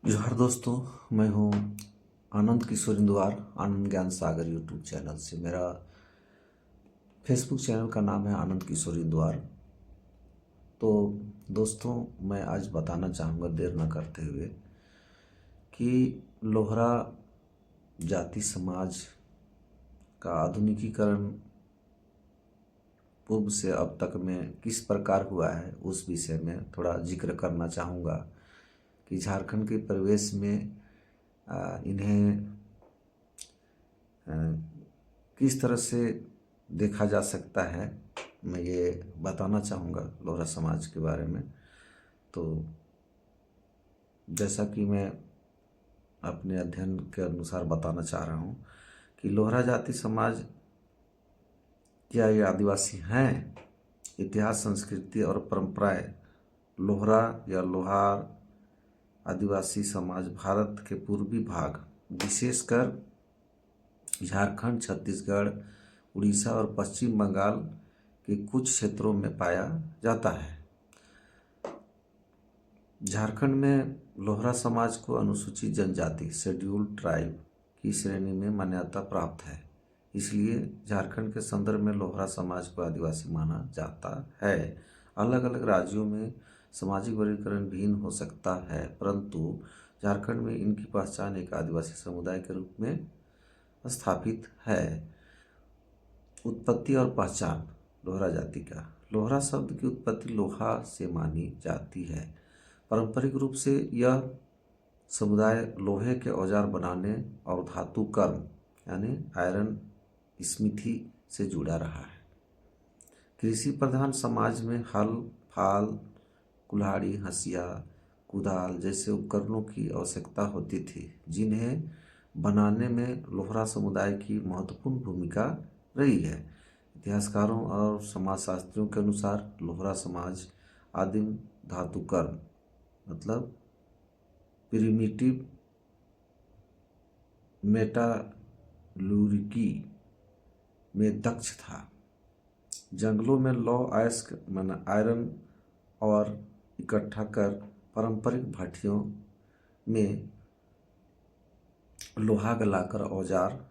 जोहार दोस्तों। मैं हूं आनंद किशोर इंदुआर। आनंद ज्ञान सागर यूट्यूब चैनल से। मेरा फेसबुक चैनल का नाम है आनंद किशोर इंदुआर। तो दोस्तों, मैं आज बताना चाहूँगा देर न करते हुए कि लोहरा जाति समाज का आधुनिकीकरण पूर्व से अब तक में किस प्रकार हुआ है, उस विषय में थोड़ा जिक्र करना चाहूँगा कि झारखंड के परिवेश में इन्हें किस तरह से देखा जा सकता है, मैं ये बताना चाहूँगा लोहरा समाज के बारे में। तो जैसा कि मैं अपने अध्ययन के अनुसार बताना चाह रहा हूँ कि लोहरा जाति समाज क्या ये आदिवासी हैं? इतिहास, संस्कृति और परंपराएं। लोहरा या लोहार आदिवासी समाज भारत के पूर्वी भाग, विशेषकर झारखंड, छत्तीसगढ़, उड़ीसा और पश्चिम बंगाल के कुछ क्षेत्रों में पाया जाता है। झारखंड में लोहरा समाज को अनुसूचित जनजाति शेड्यूल्ड ट्राइब की श्रेणी में मान्यता प्राप्त है। इसलिए झारखंड के संदर्भ में लोहरा समाज को आदिवासी माना जाता है। अलग अलग राज्यों में सामाजिक वर्गीकरण भिन्न हो सकता है, परंतु झारखंड में इनकी पहचान एक आदिवासी समुदाय के रूप में स्थापित है। उत्पत्ति और पहचान लोहरा जाति का। लोहरा शब्द की उत्पत्ति लोहा से मानी जाती है। पारंपरिक रूप से यह समुदाय लोहे के औजार बनाने और धातु कर्म यानी आयरन स्मिथी से जुड़ा रहा है। कृषि प्रधान समाज में हल, फाल, कुल्हाड़ी, हंसिया, कुदाल जैसे उपकरणों की आवश्यकता होती थी, जिन्हें बनाने में लोहरा समुदाय की महत्वपूर्ण भूमिका रही है। इतिहासकारों और समाजशास्त्रियों के अनुसार लोहरा समाज आदिम धातुकर्म मतलब प्रिमिटिव मेटालूर्गी में दक्ष था। जंगलों में लौह अयस्क आयरन और इकट्ठा कर पारंपरिक भट्टियों में लोहा गलाकर औजार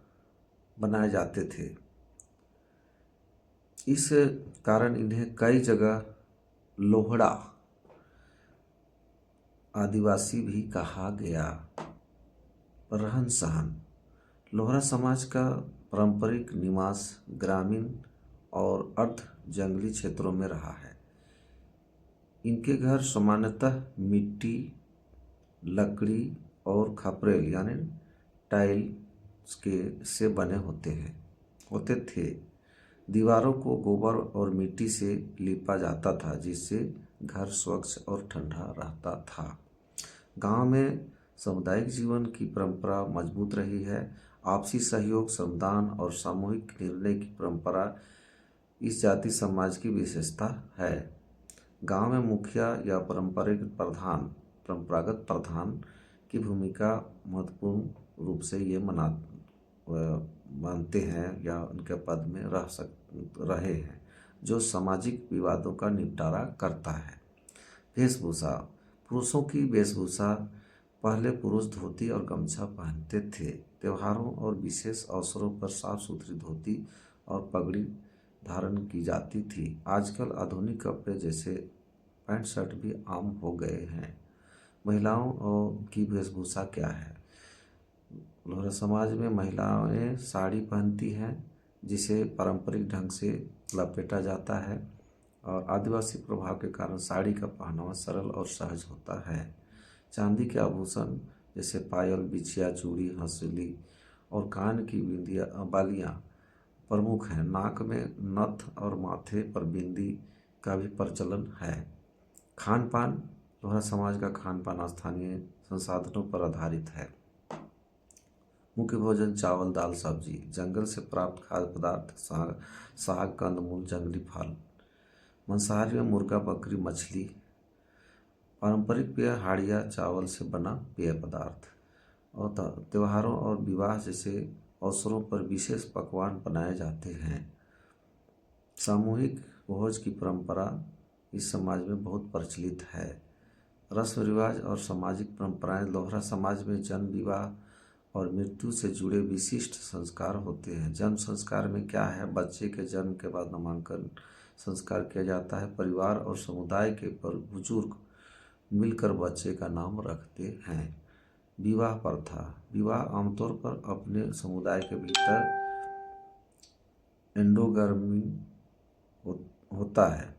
बनाए जाते थे। इस कारण इन्हें कई जगह लोहड़ा आदिवासी भी कहा गया। रहन सहन। लोहरा समाज का पारंपरिक निवास ग्रामीण और अर्ध जंगली क्षेत्रों में रहा है। इनके घर सामान्यतः मिट्टी, लकड़ी और खपरेल यानी टाइल्स के से बने होते थे। दीवारों को गोबर और मिट्टी से लिपा जाता था, जिससे घर स्वच्छ और ठंडा रहता था। गांव में सामुदायिक जीवन की परंपरा मजबूत रही है। आपसी सहयोग, श्रमदान और सामूहिक निर्णय की परंपरा इस जाति समाज की विशेषता है। गांव में मुखिया या परंपरागत प्रधान की भूमिका महत्वपूर्ण रूप से ये मानते हैं या उनके पद में रहे हैं, जो सामाजिक विवादों का निपटारा करता है। वेशभूषा। पुरुषों की वेशभूषा। पहले पुरुष धोती और गमछा पहनते थे। त्योहारों और विशेष अवसरों पर साफ सुथरी धोती और पगड़ी धारण की जाती थी। आजकल आधुनिक कपड़े जैसे पैंट शर्ट भी आम हो गए हैं। महिलाओं की वेशभूषा क्या है? लोहरा समाज में महिलाएं साड़ी पहनती हैं, जिसे पारंपरिक ढंग से लपेटा जाता है, और आदिवासी प्रभाव के कारण साड़ी का पहनावा सरल और सहज होता है। चांदी के आभूषण जैसे पायल, बिछिया, चूड़ी, हंसुली और कान की बालियां प्रमुख हैं। नाक में नथ और माथे पर बिंदी का भी प्रचलन है। खान पान। लोहरा समाज का खान पान स्थानीय संसाधनों पर आधारित है। मुख्य भोजन चावल, दाल, सब्जी। जंगल से प्राप्त खाद्य पदार्थ साग, कंदमूल, जंगली फल। मांसाहारी में मुर्गा, बकरी, मछली। पारंपरिक पेय हाड़िया, चावल से बना पेय पदार्थ। और त्योहारों और विवाह जैसे अवसरों पर विशेष पकवान बनाए जाते हैं। सामूहिक भोज की परंपरा इस समाज में बहुत प्रचलित है। रस्म रिवाज और सामाजिक परंपराएं। लोहरा समाज में जन्म, विवाह और मृत्यु से जुड़े विशिष्ट संस्कार होते हैं। जन्म संस्कार में क्या है? बच्चे के जन्म के बाद नामकरण संस्कार किया जाता है। परिवार और समुदाय के बुजुर्ग मिलकर बच्चे का नाम रखते हैं। विवाह प्रथा। विवाह आमतौर पर अपने समुदाय के भीतर एंडोगर्मी होता है।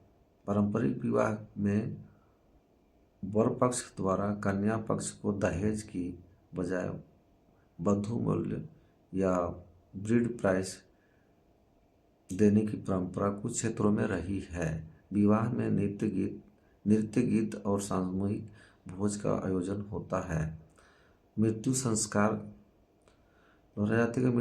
पारंपरिक विवाह में वर पक्ष द्वारा कन्या पक्ष को दहेज की बजाय बंधु मूल्य या ब्रीड प्राइस देने की परंपरा कुछ क्षेत्रों में रही है। विवाह में नृत्य गीत और सामूहिक भोज का आयोजन होता है। मृत्यु संस्कार। दोहरा जाति में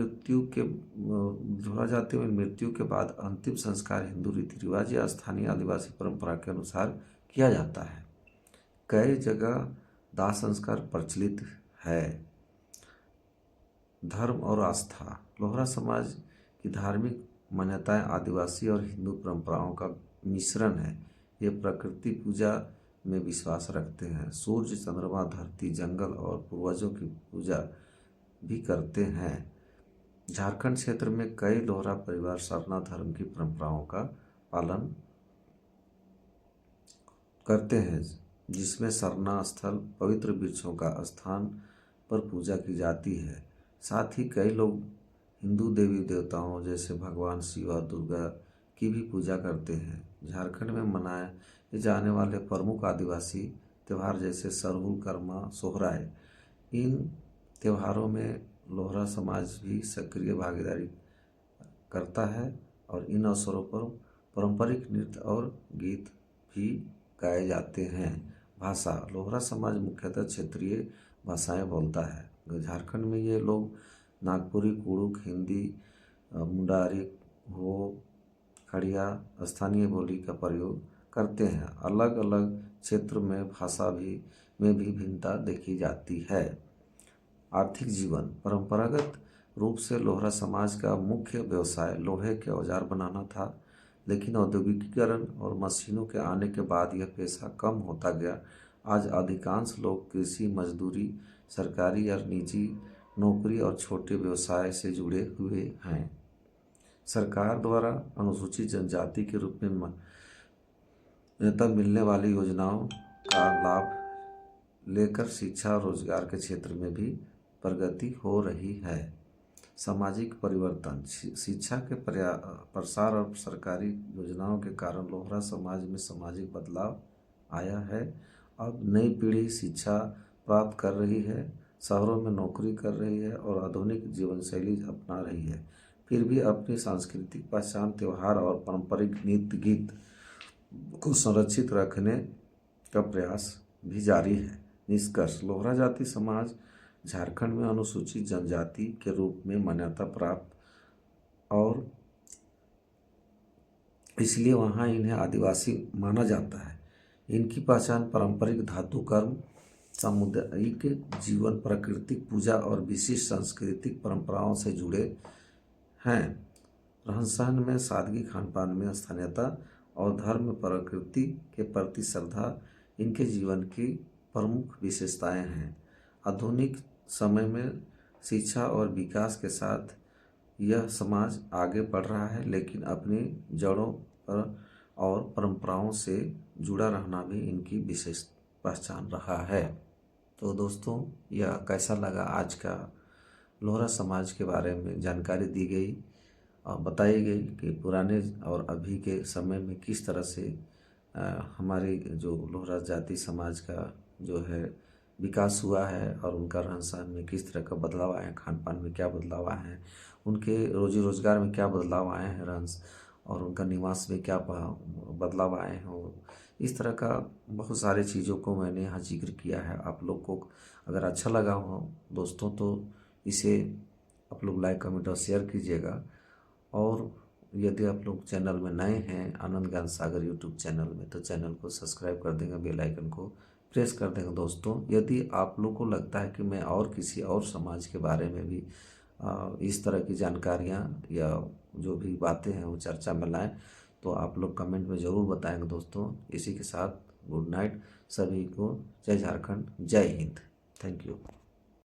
मृत्यु के बाद अंतिम संस्कार हिंदू रीति रिवाज या स्थानीय आदिवासी परंपरा के अनुसार किया जाता है। कई जगह दाह संस्कार प्रचलित है। धर्म और आस्था। लोहरा समाज की धार्मिक मान्यताएं आदिवासी और हिंदू परंपराओं का मिश्रण है। ये प्रकृति पूजा में विश्वास रखते हैं। सूर्य, चंद्रमा, धरती, जंगल और पूर्वजों की पूजा भी करते हैं। झारखंड क्षेत्र में कई लोहरा परिवार सरना धर्म की परंपराओं का पालन करते हैं, जिसमें सरना स्थल पवित्र वृक्षों का स्थान पर पूजा की जाती है। साथ ही कई लोग हिंदू देवी देवताओं जैसे भगवान शिव और दुर्गा की भी पूजा करते हैं। झारखंड में मनाए जाने वाले प्रमुख आदिवासी त्यौहार जैसे सरहुल, कर्मा, सोहराय, इन त्योहारों में लोहरा समाज भी सक्रिय भागीदारी करता है और इन अवसरों पर पारंपरिक नृत्य और गीत भी गाए जाते हैं। भाषा। लोहरा समाज मुख्यतः क्षेत्रीय भाषाएं बोलता है। झारखंड में ये लोग नागपुरी, कुड़ुक, हिंदी, मुंडारी, हो, खड़िया स्थानीय बोली का प्रयोग करते हैं। अलग अलग क्षेत्र में भाषा में भी भिन्नता देखी जाती है। आर्थिक जीवन। परंपरागत रूप से लोहरा समाज का मुख्य व्यवसाय लोहे के औजार बनाना था, लेकिन औद्योगिकीकरण और मशीनों के आने के बाद यह पेशा कम होता गया। आज अधिकांश लोग कृषि, मजदूरी, सरकारी या निजी नौकरी और छोटे व्यवसाय से जुड़े हुए हैं। सरकार द्वारा अनुसूचित जनजाति के रूप में मान्यता मिलने वाली योजनाओं का लाभ लेकर शिक्षा और रोजगार के क्षेत्र में भी प्रगति हो रही है। सामाजिक परिवर्तन। शिक्षा के प्रसार और सरकारी योजनाओं के कारण लोहरा समाज में सामाजिक बदलाव आया है। अब नई पीढ़ी शिक्षा प्राप्त कर रही है, शहरों में नौकरी कर रही है और आधुनिक जीवन शैली अपना रही है। फिर भी अपनी सांस्कृतिक पहचान, त्यौहार और पारंपरिक नृत्य गीत को संरक्षित रखने का प्रयास भी जारी है। निष्कर्ष। लोहरा जाति समाज झारखंड में अनुसूचित जनजाति के रूप में मान्यता प्राप्त और इसलिए वहाँ इन्हें आदिवासी माना जाता है। इनकी पहचान पारंपरिक धातु कर्म, सामुदायिक जीवन, प्राकृतिक पूजा और विशिष्ट सांस्कृतिक परंपराओं से जुड़े हैं। रहन सहन में सादगी, खान पान में स्थानीयता और धर्म में प्रकृति के प्रति श्रद्धा इनके जीवन की प्रमुख विशेषताएं हैं। आधुनिक समय में शिक्षा और विकास के साथ यह समाज आगे बढ़ रहा है, लेकिन अपनी जड़ों पर और परंपराओं से जुड़ा रहना भी इनकी विशेष पहचान रहा है। तो दोस्तों, यह कैसा लगा आज का लोहरा समाज के बारे में जानकारी दी गई और बताई गई कि पुराने और अभी के समय में किस तरह से हमारी जो लोहरा जाति समाज का जो है विकास हुआ है और उनका रहन सहन में किस तरह का बदलाव आए हैं, खान पान में क्या बदलाव आए हैं, उनके रोजी रोजगार में क्या बदलाव आए हैं, और उनका निवास में क्या बदलाव आए हैं। और इस तरह का बहुत सारी चीज़ों को मैंने यहाँ जिक्र किया है। आप लोग को अगर अच्छा लगा हो दोस्तों तो इसे आप लोग लाइक, कमेंट और शेयर कीजिएगा। और यदि आप लोग चैनल में नए हैं आनंद ज्ञान सागर यूट्यूब चैनल में, तो चैनल को सब्सक्राइब कर देंगे, बेल आइकन को प्रेस कर देंगे। दोस्तों, यदि आप लोग को लगता है कि मैं और किसी और समाज के बारे में भी इस तरह की जानकारियाँ या जो भी बातें हैं वो चर्चा में लाएं, तो आप लोग कमेंट में ज़रूर बताएंगे। दोस्तों, इसी के साथ गुड नाइट सभी को। जय झारखंड, जय हिंद। Thank you.